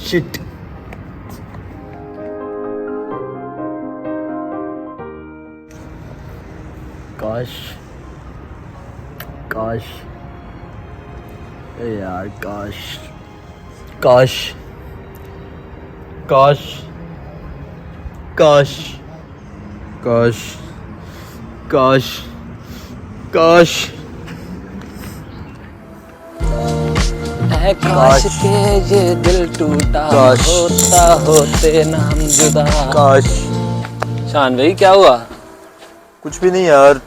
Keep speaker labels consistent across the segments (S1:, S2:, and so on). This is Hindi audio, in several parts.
S1: शिट। काश काश यार, काश काश काश काश काश काश काश
S2: काश के ये दिल टूटा होता होते ना हम जुदा।
S1: काश।
S2: शान भाई क्या हुआ?
S1: कुछ भी नहीं यार,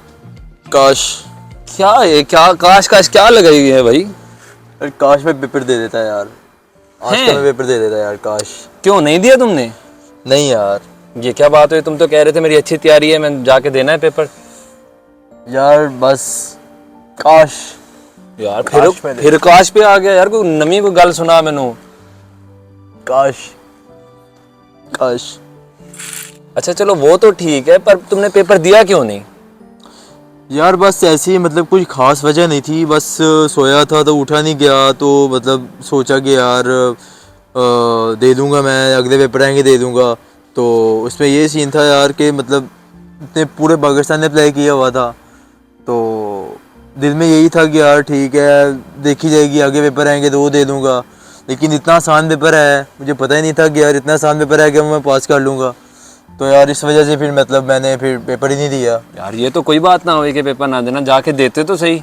S1: काश।
S2: क्या ये क्या काश काश क्या लगाई है भाई?
S1: अरे काश में पेपर दे देता यार, आज का मैं पेपर दे देता यार, काश।
S2: क्यों नहीं दिया तुमने?
S1: नहीं यार।
S2: ये क्या बात हुई? तुम तो कह रहे थे मेरी अच्छी तैयारी है, मैं जाके देना है पेपर।
S1: यार बस काश
S2: यार
S1: फिर
S2: काश पे आ गया यार, कोई नमी को गल सुना मैनू।
S1: काश काश।
S2: अच्छा चलो वो तो ठीक है, पर तुमने पेपर दिया क्यों नहीं?
S1: यार बस ऐसे ही, मतलब कोई ख़ास वजह नहीं थी, बस सोया था तो उठा नहीं गया, तो मतलब सोचा कि यार दे दूंगा, मैं अगले पेपर आएंगे दे दूंगा। तो उसमें ये सीन था यार कि मतलब इतने पूरे पाकिस्तान ने अप्लाई किया हुआ था, तो दिल में यही था कि यार ठीक है देखी जाएगी, आगे पेपर आएंगे तो वो दे दूंगा। लेकिन इतना आसान पेपर है, मुझे पता ही नहीं था कि यार इतना आसान पेपर है कि मैं पास कर लूँगा। तो यार इस वजह से फिर मतलब मैंने फिर पेपर ही नहीं दिया।
S2: यार ये तो कोई बात ना हुई कि पेपर ना देना, जाके देते तो सही।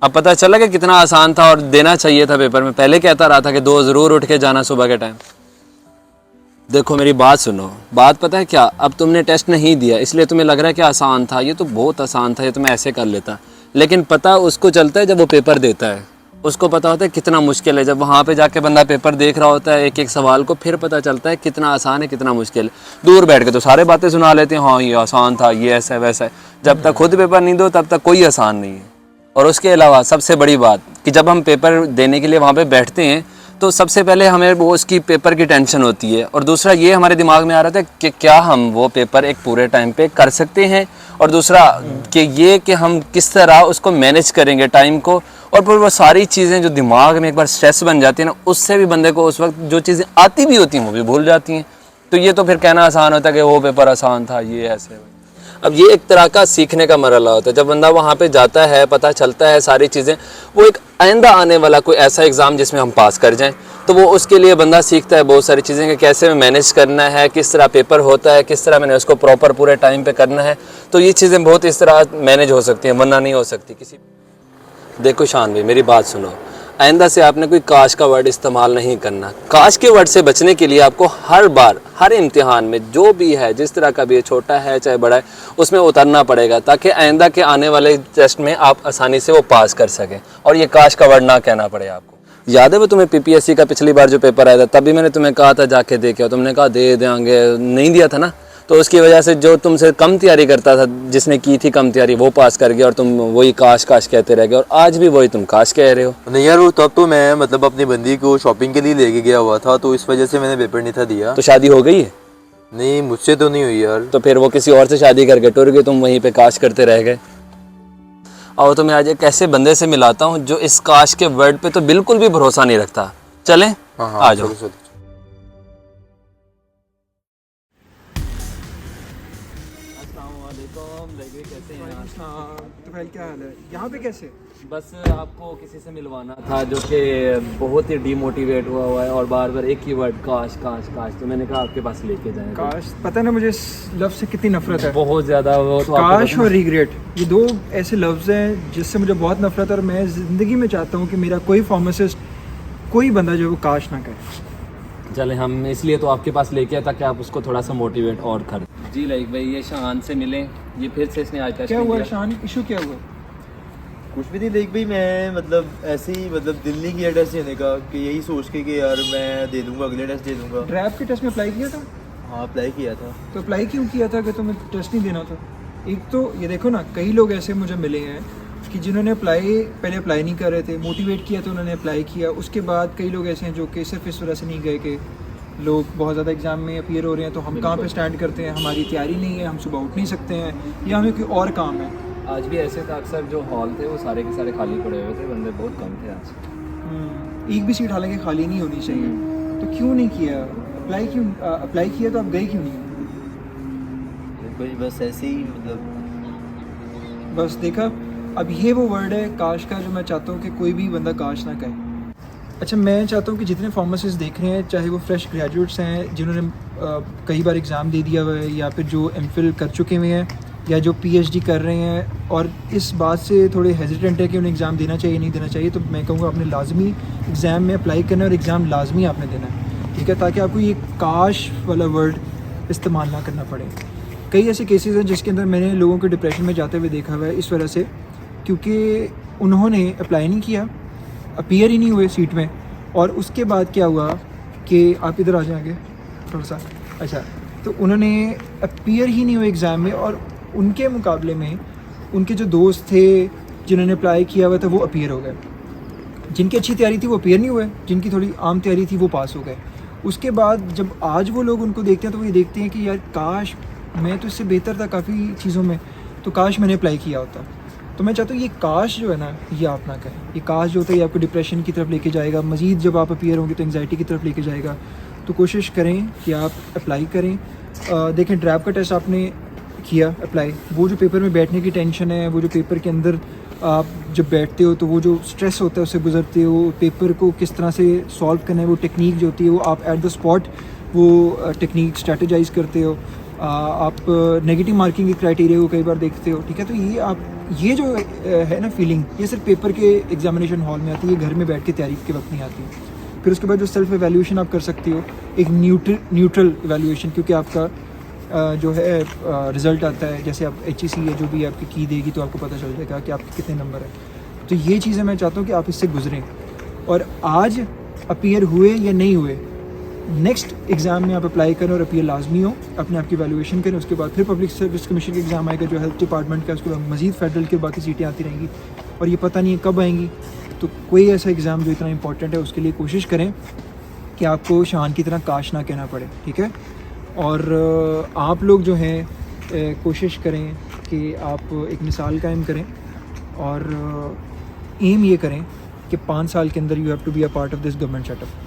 S2: अब पता चला कि कितना आसान था और देना चाहिए था पेपर में। पहले कहता रहा था कि 2 ज़रूर उठ के जाना सुबह के टाइम। देखो मेरी बात सुनो, बात पता है क्या, अब तुमने टेस्ट नहीं दिया इसलिए तुम्हें लग रहा है कि आसान था, ये तो बहुत आसान था, ये तो मैं ऐसे कर लेता। लेकिन पता उसको चलता है जब वो पेपर देता है, उसको पता होता है कितना मुश्किल है। जब वहाँ पे जाके बंदा पेपर देख रहा होता है एक एक सवाल को, फिर पता चलता है कितना आसान है कितना मुश्किल है। दूर बैठ के तो सारे बातें सुना लेते हैं, हाँ ये आसान था, ये ऐसा है वैसा है। जब तक खुद पेपर नहीं दो तब तक कोई आसान नहीं है। और उसके अलावा सबसे बड़ी बात कि जब हम पेपर देने के लिए वहाँ पे बैठते हैं तो सबसे पहले हमें वो उसकी पेपर की टेंशन होती है, और दूसरा ये हमारे दिमाग में आ रहा था कि क्या हम वो पेपर एक पूरे टाइम पे कर सकते हैं, और दूसरा कि ये कि हम किस तरह उसको मैनेज करेंगे टाइम को। और फिर वो सारी चीज़ें जो दिमाग में एक बार स्ट्रेस बन जाती है ना, उससे भी बंदे को उस वक्त जो चीज़ें आती भी होती हैं वो भी भूल जाती हैं। तो ये तो फिर कहना आसान होता है कि वो पेपर आसान था, ये ऐसे। अब ये एक तरह का सीखने का मरहला होता है, जब बंदा वहाँ पे जाता है पता चलता है सारी चीज़ें, वो एक आइंदा आने वाला कोई ऐसा एग्ज़ाम जिसमें हम पास कर जाएं, तो वो उसके लिए बंदा सीखता है बहुत सारी चीज़ें कि कैसे मैनेज करना है, किस तरह पेपर होता है, किस तरह मैंने उसको प्रॉपर पूरे टाइम पे करना है। तो ये चीज़ें बहुत इस तरह मैनेज हो सकती हैं, वरना नहीं हो सकती किसी। देखो शान भाई मेरी बात सुनो, आइंदा से आपने कोई काश का वर्ड इस्तेमाल नहीं करना। काश के वर्ड से बचने के लिए आपको हर बार हर इम्तिहान में जो भी है, जिस तरह का भी है, छोटा है चाहे बड़ा है, उसमें उतरना पड़ेगा, ताकि आइंदा के आने वाले टेस्ट में आप आसानी से वो पास कर सकें और ये काश का वर्ड ना कहना पड़े आपको। याद है वो तुम्हें PPSC का पिछली बार जो पेपर आया था, तभी मैंने तुम्हें कहा था जाके दे के आओ, तुमने कहा दे देंगे, नहीं दिया था ना। तो उसकी वजह से जो तुमसे कम तैयारी करता था, जिसने की थी कम तैयारी, वो पास कर गया और तुम वही काश काश कहते रह गए, और आज भी वही तुम काश कह रहे हो।
S1: नहीं यार, वो तब तो मैं मतलब अपनी बंदी को शॉपिंग के लिए लेके गया हुआ था, तो इस वजह से मैंने पेपर नहीं था दिया।
S2: तो शादी हो गई है?
S1: नहीं मुझसे तो नहीं हुई यार।
S2: तो फिर वो किसी और से शादी करके टुर गए, तुम वहीं पे काश करते रह गए। और तुम्हें आज एक ऐसे बंदे से मिलाता हूँ जो इस काश के वर्ड पे तो बिल्कुल भी भरोसा नहीं रखता। चलें?
S1: हाँ,
S2: आ जाओ।
S3: तो क्या हाल है यहाँ पे कैसे?
S2: बस आपको किसी से मिलवाना था जो कि बहुत ही डीमोटिवेट हुआ है और बार बार एक ही वर्ड काश काश काश, तो मैंने कहा आपके पास लेके जाएं।
S3: काश, पता ना मुझे इस लफ्ज़ से कितनी नफरत है।
S2: बहुत ज़्यादा। वो तो
S3: काश और रिग्रेट, ये 2 ऐसे लफ्ज़ हैं जिससे मुझे बहुत नफरत है, और मैं ज़िंदगी में चाहता हूँ कि मेरा कोई फार्मासिस्ट, कोई बंदा जो वो काश ना करे।
S2: चले, हम इसलिए तो आपके पास लेके आए ताकि आप उसको थोड़ा सा मोटिवेट और कर। जी लाइक भाई, ये शान से मिले, ये फिर से इसने आज टेस्ट
S3: क्या हुआ
S2: किया।
S3: शान, इशू क्या हुआ?
S1: कुछ भी नहीं देख भाई, मैं मतलब ऐसे ही मतलब दिल नहीं किया टेस्ट देने का, कि यही सोच के कि यार मैं दे दूंगा, अगले टेस्ट दे दूंगा।
S3: ड्रैप के टेस्ट में अप्लाई किया था?
S1: हाँ अप्लाई किया था।
S3: तो अप्लाई क्यों किया था कि तुम्हें टेस्ट नहीं देना था? एक तो ये देखो ना, कई लोग ऐसे मुझे मिले हैं कि जिन्होंने पहले अप्लाई नहीं कर रहे थे, मोटिवेट किया तो उन्होंने अप्लाई किया, उसके बाद कई लोग ऐसे हैं जो कि सिर्फ इस वजह से नहीं गए कि लोग बहुत ज़्यादा एग्ज़ाम में अपीयर हो रहे हैं, तो हम कहाँ पे स्टैंड करते हैं, हमारी तैयारी नहीं है, हम सुबह उठ नहीं सकते हैं, या हमें कोई और काम है।
S2: आज भी ऐसे था, अक्सर जो हॉल थे वो सारे के सारे खाली पड़े हुए थे, बंदे बहुत कम थे आज।
S3: एक भी सीट हालांकि खाली नहीं होनी चाहिए। तो क्यों नहीं किया? अप्लाई किया तो आप गए क्यों नहीं?
S1: कोई बस ऐसे ही मतलब
S3: बस देखा, अब ये वो वर्ड है काश का जो मैं चाहता हूँ कि कोई भी बंदा काश ना कहे। अच्छा, मैं चाहता हूँ कि जितने फार्मासिस्ट देख रहे हैं, चाहे वो फ्रेश ग्रेजुएट्स हैं जिन्होंने कई बार एग्ज़ाम दे दिया हुआ है, या फिर जो एमफिल कर चुके हुए हैं, या जो पीएचडी कर रहे हैं और इस बात से थोड़े हेजिटेंट है कि उन्हें एग्ज़ाम देना चाहिए नहीं देना चाहिए, तो मैं कहूँगा आपने लाजमी एग्ज़ाम में अप्लाई करना है और एग्ज़ाम लाजमी आपने देना है, ठीक है, ताकि आपको ये काश वाला वर्ड इस्तेमाल ना करना पड़े। कई ऐसे केसेस हैं जिसके अंदर मैंने लोगों को डिप्रेशन में जाते हुए देखा हुआ है इस वजह से, क्योंकि उन्होंने अप्लाई नहीं किया, अपीयर ही नहीं हुए सीट में, और उसके बाद क्या हुआ कि आप इधर आ जाएंगे थोड़ा सा। अच्छा, तो उन्होंने अपीयर ही नहीं हुए एग्ज़ाम में, और उनके मुकाबले में उनके जो दोस्त थे जिन्होंने अप्लाई किया हुआ था वो अपीयर हो गए। जिनकी अच्छी तैयारी थी वो अपीयर नहीं हुए, जिनकी थोड़ी आम तैयारी थी वो पास हो गए। उसके बाद जब आज वो लोग उनको देखते हैं तो वो ये देखते हैं कि यार काश मैं तो इससे बेहतर था काफ़ी चीज़ों में, तो काश मैंने अप्लाई किया होता। तो मैं चाहता हूँ ये काश जो है ना, ये आप ना करें। ये काश जो होता है ये आपको डिप्रेशन की तरफ लेके जाएगा, मज़ीद जब आप अपीयर होंगे तो एंग्जाइटी की तरफ लेके जाएगा। तो कोशिश करें कि आप अप्लाई करें। देखें, ड्रैप का टेस्ट आपने किया अप्लाई, वो जो पेपर में बैठने की टेंशन है, वो जो पेपर के अंदर आप जब बैठते हो तो वो जो स्ट्रेस होता है उससे गुजरते हो, पेपर को किस तरह से सॉल्व करना है, वो टेक्निक जो होती है वो आप एट द स्पॉट वो टेक्निक स्ट्रेटजाइज करते हो। आप नेगेटिव मार्किंग के क्राइटेरिया को कई बार देखते हो, ठीक है। तो ये जो है ना फीलिंग, ये सिर्फ पेपर के एग्जामिनेशन हॉल में आती है, ये घर में बैठ के तैयारी के वक्त नहीं आती। फिर उसके बाद जो सेल्फ एवेल्यूएशन आप कर सकते हो, एक न्यूट्रल एवेल्यूएशन, क्योंकि आपका जो है रिज़ल्ट आता है, जैसे आप HEC या जो भी आपकी की देगी तो आपको पता चल जाएगा कि आपके कितने नंबर है। तो ये चीज़ें मैं चाहता हूँ कि आप इससे गुजरें, और आज अपीयर हुए या नहीं हुए, नेक्स्ट एग्ज़ाम में आप अप्लाई करें और अपीयर लाजमी हो, अपने आप की वैल्यूएशन करें। उसके बाद फिर पब्लिक सर्विस कमीशन का एग्ज़ाम आएगा जो हेल्थ डिपार्टमेंट का, उसके बाद मज़ीद फेडरल के बाकी सीटें आती रहेंगी, और ये पता नहीं है कब आएंगी। तो कोई ऐसा एग्ज़ाम जो इतना इंपॉर्टेंट है उसके लिए कोशिश करें कि आपको शान की तरह काश ना कहना पड़े, ठीक है। और आप लोग जो हैं कोशिश करें कि आप एक मिसाल कायम करें, और एम ये करें कि 5 साल के अंदर you have to be a part of this government setup.